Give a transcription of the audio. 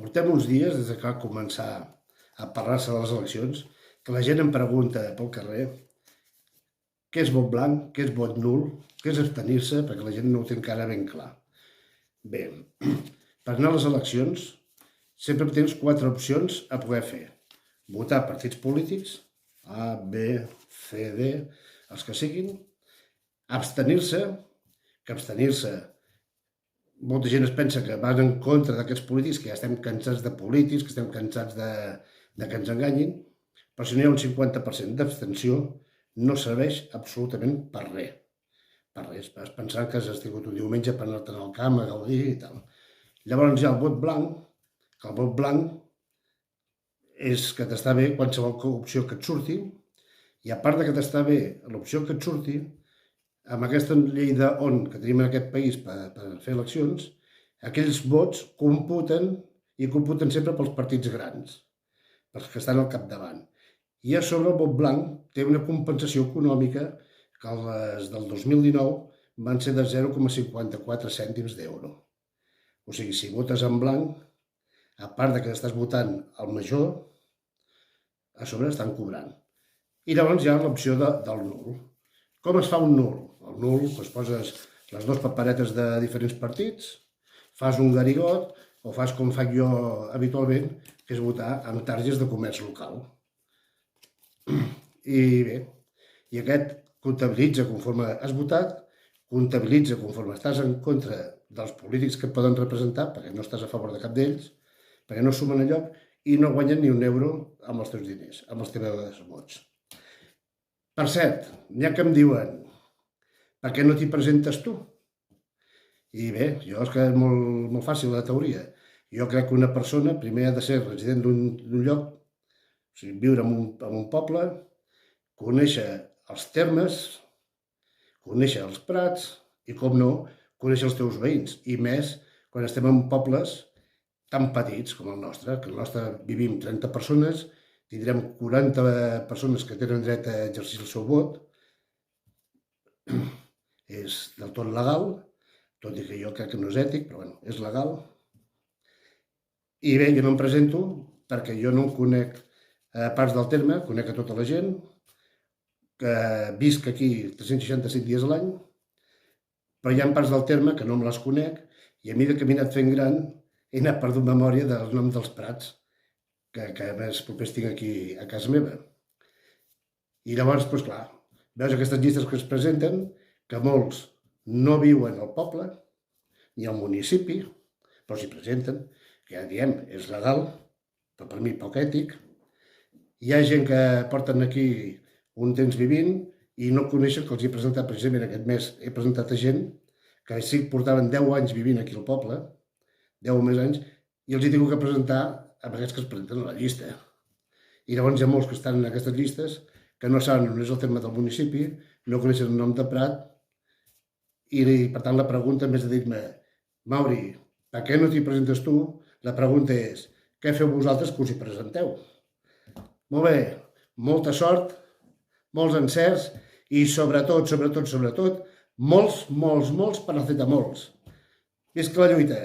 Portem uns dies, des que va començar a parlar-se de les eleccions, que la gent em pregunta pel carrer què és vot blanc, què és vot nul, què és abstenir-se, perquè la gent no ho té encara ben clar. Bé, per anar a les eleccions sempre tens 4 opcions a poder fer. Votar partits polítics, A, B, C, D, els que siguin. Abstenir-se, que abstenir-se, molta gent es pensa que van en contra d'aquests polítics, que ja estem cansats de polítics, que estem cansats de que ens enganyin, però si no hi ha un 50% d'abstenció, no serveix absolutament per res. Per res, vas pensar que has tingut un diumenge per anar-te'n al camp a gaudir i tal. Llavors hi ha el vot blanc, que el vot blanc és que t'està bé qualsevol opció que et surti, i a part de que t'està bé l'opció que et surti, amb aquesta llei d'ON que tenim en aquest país per fer eleccions, aquells vots computen i computen sempre pels partits grans, pels que estan al capdavant. I a sobre el vot blanc té una compensació econòmica que les del 2019 van ser de 0,54 cèntims d'euro. O sigui, si votes en blanc, a part de que estàs votant el major, a sobre estan cobrant. I llavors hi ha l'opció del nul. Com es fa un nul? El nul, doncs poses les 2 paperetes de diferents partits, fas un garigot o fas com faig jo habitualment, que és votar amb targes de comerç local. I bé, i aquest comptabilitza conforme has votat, comptabilitza conforme estàs en contra dels polítics que et poden representar, perquè no estàs a favor de cap d'ells, perquè no sumen enlloc i no guanyen ni un euro amb els teus diners, amb els teus vots. Per cert, n'hi ha que em diuen, per què no t'hi presentes tu? I bé, jo és que és molt fàcil la teoria. Jo crec que una persona primer ha de ser resident d'un lloc, o sigui, viure en un poble, conèixer els termes, conèixer els prats i, com no, conèixer els teus veïns. I més quan estem en pobles tan petits com el nostre, que el nostre vivim 30 persones, tindrem 40 persones que tenen dret a exercir el seu vot. És del tot legal, tot i que jo crec que no és ètic, però bueno, és legal. I bé, jo no em presento perquè jo no em conec parts del terme, conec a tota la gent, que visc aquí 365 dies a l'any, però hi ha parts del terme que no me les conec i a mesura que m'he anat fent gran he anat perdut memòria del nom dels prats que més propers tinc aquí a casa meva. I llavors, doncs clar, veus aquestes llistes que es presenten, que molts no viuen al poble ni al municipi, però s'hi presenten, que ja diem, és legal, però per mi poc ètic. Hi ha gent que porten aquí un temps vivint i no coneixen que els he presentat precisament aquest mes. He presentat a gent que sí que portaven 10 anys vivint aquí al poble, 10 o més anys, i els he tingut que presentar amb aquests que es presenten a la llista. I llavors hi ha molts que estan en aquestes llistes que no saben on és el terme del municipi, no coneixen el nom de prat, i per tant la pregunta, en vez de dir-me, Mauri, per què no t'hi presentes tu? La pregunta és, què feu vosaltres que us hi presenteu? Molt bé, molta sort, molts encerts i sobretot, molts paracetamols. Visca la lluita!